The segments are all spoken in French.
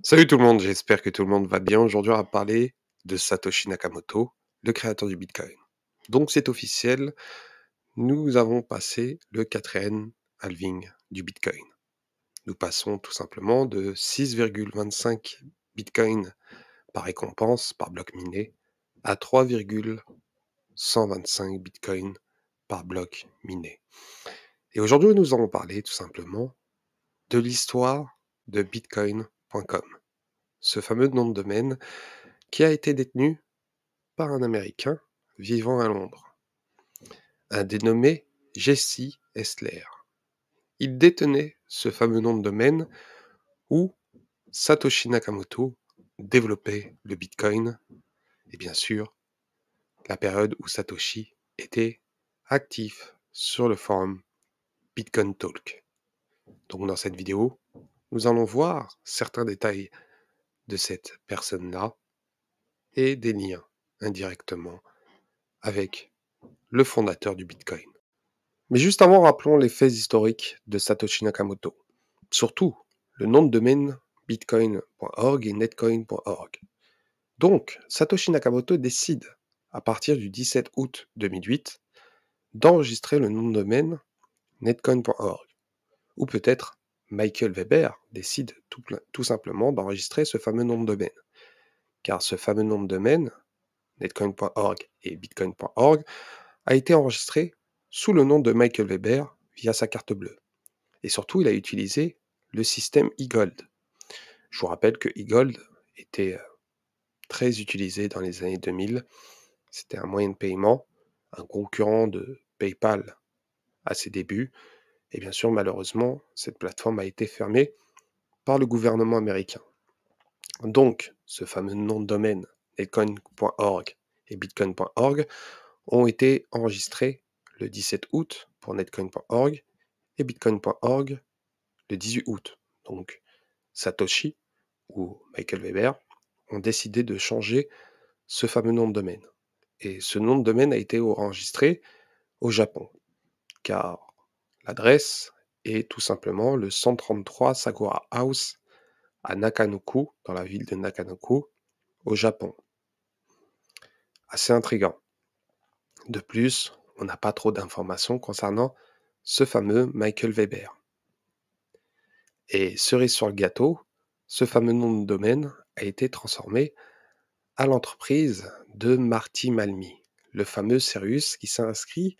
Salut tout le monde, j'espère que tout le monde va bien. Aujourd'hui, on va parler de Satoshi Nakamoto, le créateur du Bitcoin. Donc c'est officiel, nous avons passé le quatrième halving du Bitcoin. Nous passons tout simplement de 6,25 Bitcoin par récompense, par bloc miné, à 3,125 Bitcoin par bloc miné. Et aujourd'hui, nous allons parler tout simplement de l'histoire de Bitcoin.com, ce fameux nom de domaine qui a été détenu par un Américain vivant à Londres, un dénommé Jesse Esler. Il détenait ce fameux nom de domaine où Satoshi Nakamoto développait le Bitcoin et bien sûr la période où Satoshi était actif sur le forum Bitcoin Talk. Donc dans cette vidéo, nous allons voir certains détails de cette personne-là et des liens indirectement avec le fondateur du Bitcoin. Mais juste avant, rappelons les faits historiques de Satoshi Nakamoto. Surtout, le nom de domaine bitcoin.org et netcoin.org. Donc, Satoshi Nakamoto décide, à partir du 17 août 2008, d'enregistrer le nom de domaine netcoin.org. Ou peut-être Michael Weber décide tout simplement d'enregistrer ce fameux nom de domaine. Car ce fameux nom de domaine, netcoin.org et bitcoin.org, a été enregistré sous le nom de Michael Weber via sa carte bleue. Et surtout, il a utilisé le système eGold. Je vous rappelle que eGold était très utilisé dans les années 2000. C'était un moyen de paiement, un concurrent de PayPal à ses débuts. Et bien sûr, malheureusement, cette plateforme a été fermée par le gouvernement américain. Donc, ce fameux nom de domaine, netcoin.org et bitcoin.org, ont été enregistrés le 17 août pour netcoin.org et bitcoin.org le 18 août. Donc, Satoshi ou Michael Weber ont décidé de changer ce fameux nom de domaine. Et ce nom de domaine a été enregistré au Japon, car l'adresse est tout simplement le 133 Sakura House à Nakanoku, dans la ville de Nakanoku, au Japon. Assez intriguant. De plus, on n'a pas trop d'informations concernant ce fameux Michael Weber. Et cerise sur le gâteau, ce fameux nom de domaine a été transformé à l'entreprise de Marty Malmi, le fameux Cyrus qui s'inscrit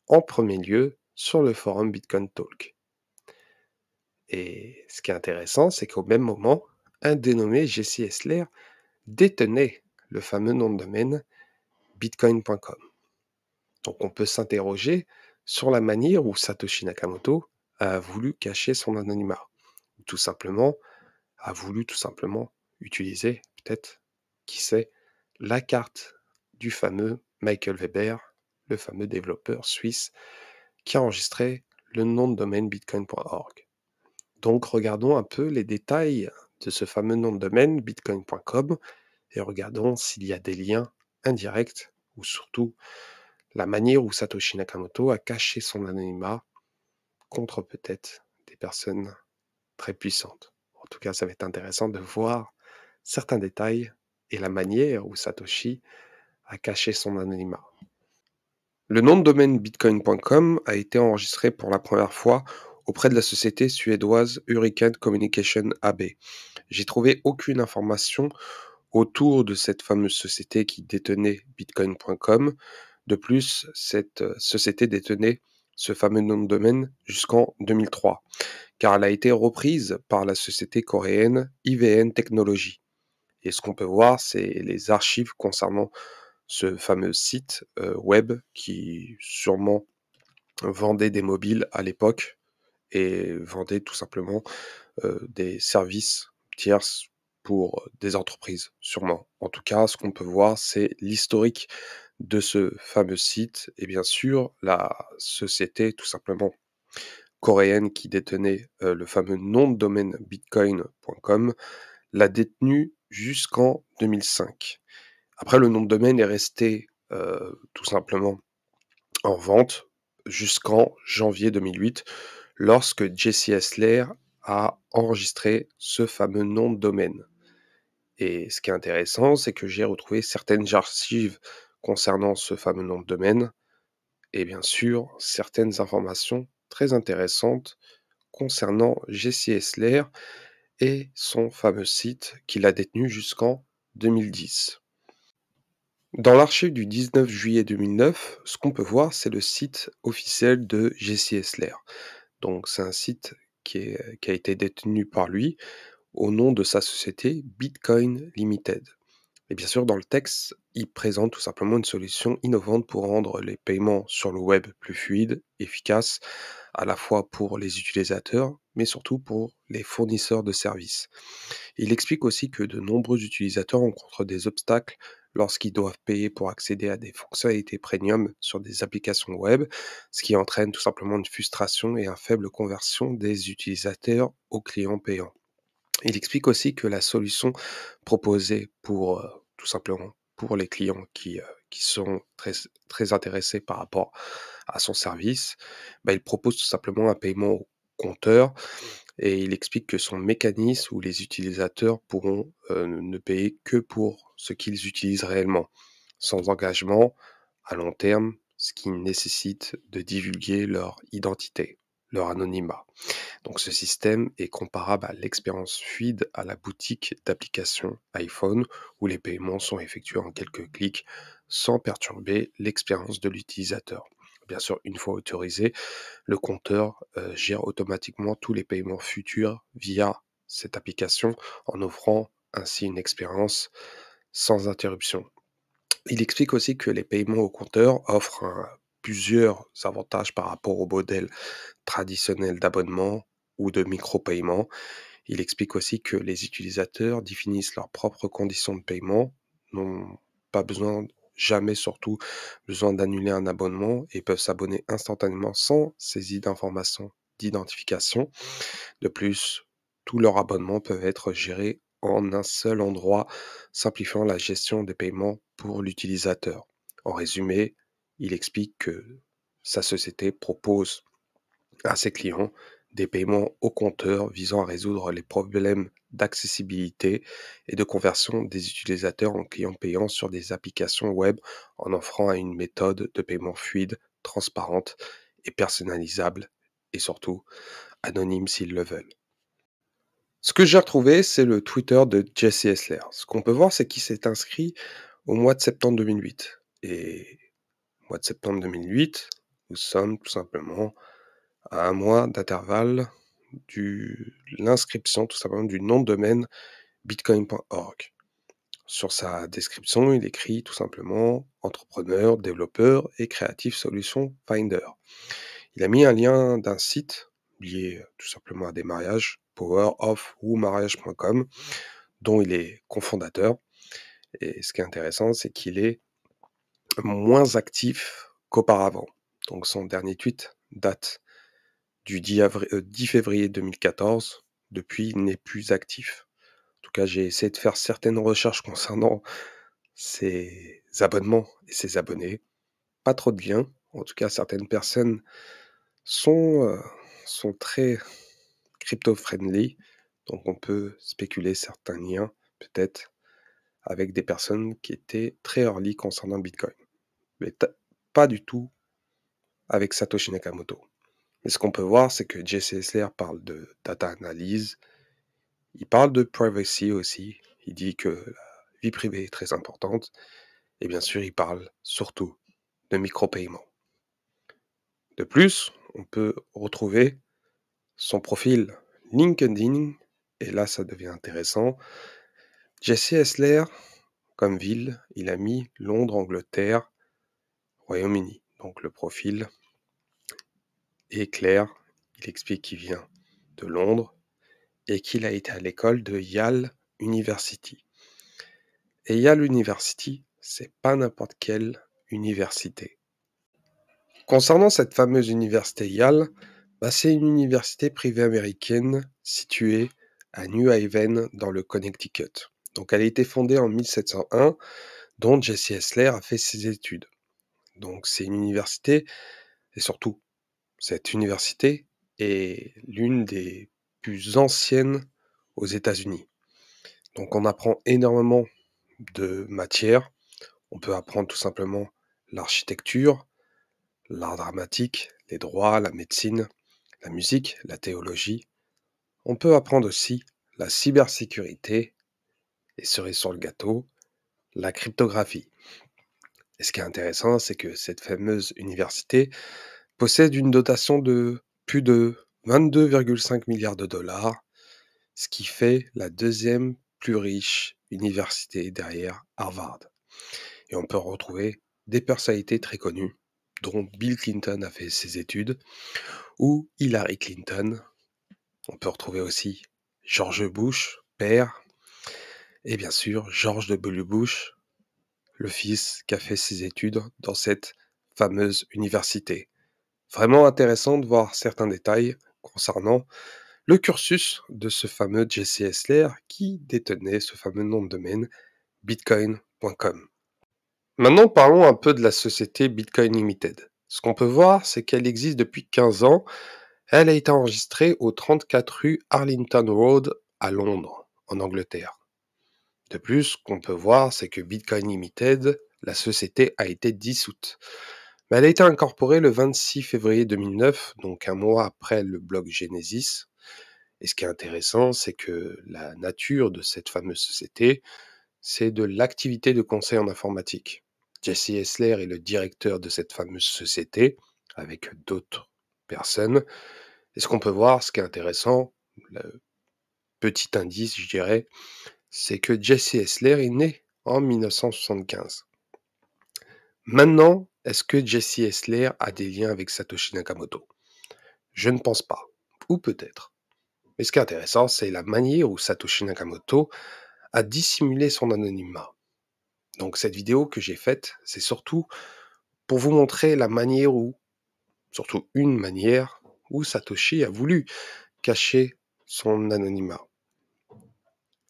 en premier lieu sur le forum Bitcoin Talk. Et ce qui est intéressant, c'est qu'au même moment, un dénommé Jesse Esler détenait le fameux nom de domaine bitcoin.com. Donc on peut s'interroger sur la manière où Satoshi Nakamoto a voulu cacher son anonymat. Tout simplement, a voulu tout simplement utiliser, peut-être, qui sait, la carte du fameux Michael Weber, le fameux développeur suisse qui a enregistré le nom de domaine bitcoin.org. Donc regardons un peu les détails de ce fameux nom de domaine bitcoin.com et regardons s'il y a des liens indirects ou surtout la manière où Satoshi Nakamoto a caché son anonymat contre peut-être des personnes très puissantes. En tout cas, ça va être intéressant de voir certains détails et la manière où Satoshi a caché son anonymat. Le nom de domaine bitcoin.com a été enregistré pour la première fois auprès de la société suédoise Hurricane Communication AB. J'ai trouvé aucune information autour de cette fameuse société qui détenait bitcoin.com. De plus, cette société détenait ce fameux nom de domaine jusqu'en 2003, car elle a été reprise par la société coréenne IVN Technology. Et ce qu'on peut voir, c'est les archives concernant ce fameux site web qui sûrement vendait des mobiles à l'époque et vendait tout simplement des services tierces pour des entreprises, sûrement. En tout cas, ce qu'on peut voir, c'est l'historique de ce fameux site et bien sûr la société tout simplement coréenne qui détenait le fameux nom de domaine bitcoin.com l'a détenu jusqu'en 2005. Après, le nom de domaine est resté tout simplement en vente jusqu'en janvier 2008, lorsque Jesse Esler à enregistrer ce fameux nom de domaine. Et ce qui est intéressant, c'est que j'ai retrouvé certaines archives concernant ce fameux nom de domaine et bien sûr certaines informations très intéressantes concernant Jesse Essler et son fameux site qu'il a détenu jusqu'en 2010. Dans l'archive du 19 juillet 2009, ce qu'on peut voir, c'est le site officiel de Jesse Essler. Donc c'est un site qui a été détenu par lui au nom de sa société Bitcoin Limited. Et bien sûr, dans le texte, il présente tout simplement une solution innovante pour rendre les paiements sur le web plus fluides, efficaces, à la fois pour les utilisateurs, mais surtout pour les fournisseurs de services. Il explique aussi que de nombreux utilisateurs rencontrent des obstacles lorsqu'ils doivent payer pour accéder à des fonctionnalités premium sur des applications web, ce qui entraîne tout simplement une frustration et une faible conversion des utilisateurs aux clients payants. Il explique aussi que la solution proposée pour, tout simplement pour les clients qui sont très intéressés par rapport à son service, bah, il propose tout simplement un paiement au compteur et il explique que son mécanisme où les utilisateurs pourront, ne payer que pour ce qu'ils utilisent réellement, sans engagement à long terme, ce qui nécessite de divulguer leur identité, leur anonymat. Donc ce système est comparable à l'expérience fluide à la boutique d'applications iPhone où les paiements sont effectués en quelques clics sans perturber l'expérience de l'utilisateur. Bien sûr, une fois autorisé, le compteur gère automatiquement tous les paiements futurs via cette application en offrant ainsi une expérience sans interruption. Il explique aussi que les paiements au compteur offrent plusieurs avantages par rapport au modèle traditionnel d'abonnement ou de micro-paiement. Il explique aussi que les utilisateurs définissent leurs propres conditions de paiement, n'ont pas besoin, jamais surtout, besoin d'annuler un abonnement et peuvent s'abonner instantanément sans saisie d'informations d'identification. De plus, tous leurs abonnements peuvent être gérés en un seul endroit, simplifiant la gestion des paiements pour l'utilisateur. En résumé, il explique que sa société propose à ses clients des paiements au compteur visant à résoudre les problèmes d'accessibilité et de conversion des utilisateurs en clients payants sur des applications web en offrant une méthode de paiement fluide, transparente et personnalisable et surtout anonyme s'ils le veulent. Ce que j'ai retrouvé, c'est le Twitter de Jesse Essler. Ce qu'on peut voir, c'est qu'il s'est inscrit au mois de septembre 2008. Et au mois de septembre 2008, nous sommes tout simplement à un mois d'intervalle l'inscription tout simplement du nom de domaine bitcoin.org. Sur sa description, il écrit tout simplement entrepreneur, développeur et creative solution finder. Il a mis un lien d'un site lié tout simplement à des mariages, powerofwomariage.com, dont il est cofondateur. Et ce qui est intéressant, c'est qu'il est moins actif qu'auparavant. Donc son dernier tweet date du 10 février 2014. Depuis, il n'est plus actif. En tout cas, j'ai essayé de faire certaines recherches concernant ses abonnements et ses abonnés. Pas trop de liens. En tout cas, certaines personnes sont, sont très crypto-friendly. Donc, on peut spéculer certains liens, peut-être, avec des personnes qui étaient très early concernant le Bitcoin. Mais pas du tout avec Satoshi Nakamoto. Mais ce qu'on peut voir, c'est que Jesse Essler parle de data analyse, il parle de privacy aussi, il dit que la vie privée est très importante, et bien sûr, il parle surtout de micro-paiements. De plus, on peut retrouver son profil LinkedIn, et là, ça devient intéressant. Jesse Essler, comme ville, il a mis Londres, Angleterre, Royaume-Uni. Donc le profil est clair, il explique qu'il vient de Londres et qu'il a été à l'école de Yale University. Et Yale University, c'est pas n'importe quelle université. Concernant cette fameuse université Yale, bah, c'est une université privée américaine située à New Haven dans le Connecticut. Donc elle a été fondée en 1701, dont Jesse Essler a fait ses études. Donc c'est une université, et surtout, cette université est l'une des plus anciennes aux États-Unis. Donc on apprend énormément de matières. On peut apprendre tout simplement l'architecture, l'art dramatique, les droits, la médecine, la musique, la théologie. On peut apprendre aussi la cybersécurité et cerise sur le gâteau, la cryptographie. Et ce qui est intéressant, c'est que cette fameuse université possède une dotation de plus de 22,5 milliards de dollars, ce qui fait la deuxième plus riche université derrière Harvard. Et on peut retrouver des personnalités très connues, dont Bill Clinton a fait ses études, ou Hillary Clinton. On peut retrouver aussi George Bush, père, et bien sûr George W. Bush, le fils, qui a fait ses études dans cette fameuse université. Vraiment intéressant de voir certains détails concernant le cursus de ce fameux Jesse Hessler qui détenait ce fameux nom de domaine bitcoin.com. Maintenant, parlons un peu de la société Bitcoin Limited. Ce qu'on peut voir, c'est qu'elle existe depuis 15 ans. Elle a été enregistrée au 34 rue Arlington Road à Londres, en Angleterre. De plus, ce qu'on peut voir, c'est que Bitcoin Limited, la société a été dissoute. Mais elle a été incorporée le 26 février 2009, donc un mois après le bloc Genesis. Et ce qui est intéressant, c'est que la nature de cette fameuse société, c'est de l'activité de conseil en informatique. Jesse Hessler est le directeur de cette fameuse société, avec d'autres personnes. Et ce qu'on peut voir, ce qui est intéressant, le petit indice, je dirais, c'est que Jesse Hessler est né en 1975. Maintenant, est-ce que Jesse Hessler a des liens avec Satoshi Nakamoto? Je ne pense pas. Ou peut-être. Mais ce qui est intéressant, c'est la manière où Satoshi Nakamoto a dissimulé son anonymat. Donc cette vidéo que j'ai faite, c'est surtout pour vous montrer la manière où, surtout une manière, où Satoshi a voulu cacher son anonymat.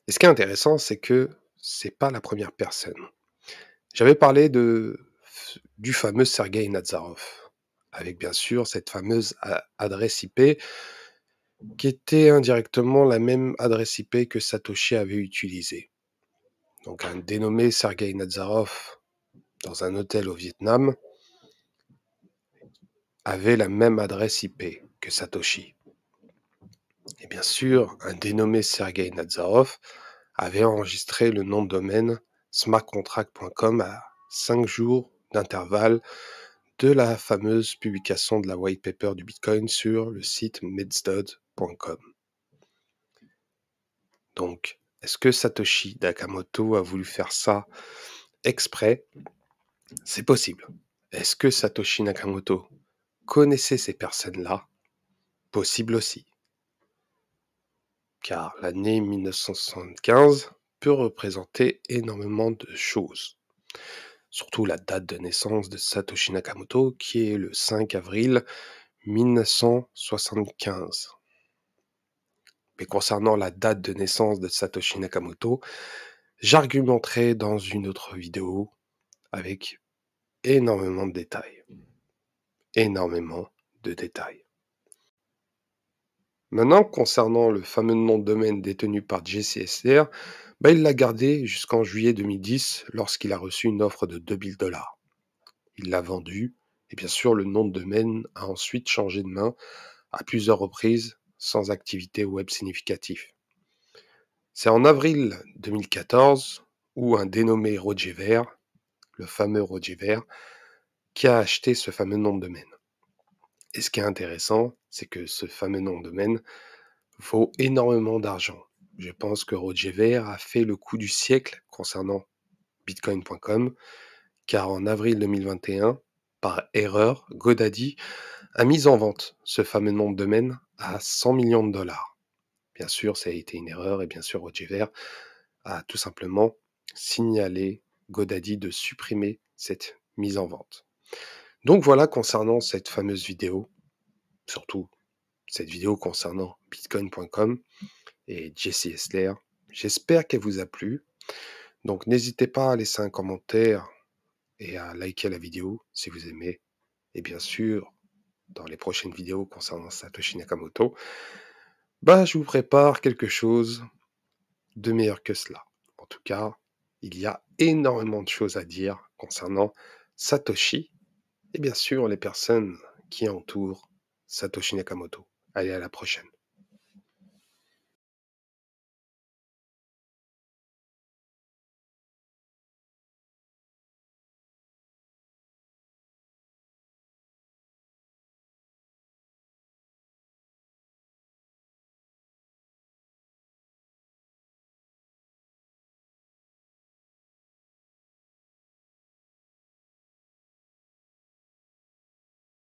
Et ce qui est intéressant, c'est que c'est pas la première personne. J'avais parlé du fameux Sergei Nazarov, avec bien sûr cette fameuse adresse IP qui était indirectement la même adresse IP que Satoshi avait utilisée. Donc un dénommé Sergei Nazarov dans un hôtel au Vietnam avait la même adresse IP que Satoshi. Et bien sûr, un dénommé Sergei Nazarov avait enregistré le nom de domaine smartcontract.com à 5 jours d'intervalle de la fameuse publication de la white paper du Bitcoin sur le site medstud.com. Donc, est-ce que Satoshi Nakamoto a voulu faire ça exprès? C'est possible. Est-ce que Satoshi Nakamoto connaissait ces personnes-là? Possible aussi. Car l'année 1975 peut représenter énormément de choses. Surtout la date de naissance de Satoshi Nakamoto, qui est le 5 avril 1975. Mais concernant la date de naissance de Satoshi Nakamoto, j'argumenterai dans une autre vidéo avec énormément de détails. Énormément de détails. Maintenant, concernant le fameux nom de domaine détenu par Jesse Hessler, il l'a gardé jusqu'en juillet 2010 lorsqu'il a reçu une offre de 2000 dollars. Il l'a vendu et bien sûr le nom de domaine a ensuite changé de main à plusieurs reprises sans activité web significative. C'est en avril 2014 où un dénommé Roger Ver, le fameux Roger Ver, qui a acheté ce fameux nom de domaine. Et ce qui est intéressant, c'est que ce fameux nom de domaine vaut énormément d'argent. Je pense que Roger Ver a fait le coup du siècle concernant bitcoin.com, car en avril 2021, par erreur, GoDaddy a mis en vente ce fameux nom de domaine à 100 millions de dollars. Bien sûr, ça a été une erreur et bien sûr, Roger Ver a tout simplement signalé GoDaddy de supprimer cette mise en vente. Donc voilà concernant cette fameuse vidéo, surtout cette vidéo concernant bitcoin.com et Jesse Hessler. J'espère qu'elle vous a plu. Donc n'hésitez pas à laisser un commentaire et à liker la vidéo si vous aimez. Et bien sûr, dans les prochaines vidéos concernant Satoshi Nakamoto, Bah, je vous prépare quelque chose de meilleur que cela. En tout cas, il y a énormément de choses à dire concernant Satoshi et bien sûr les personnes qui entourent Satoshi Nakamoto. Allez, à la prochaine.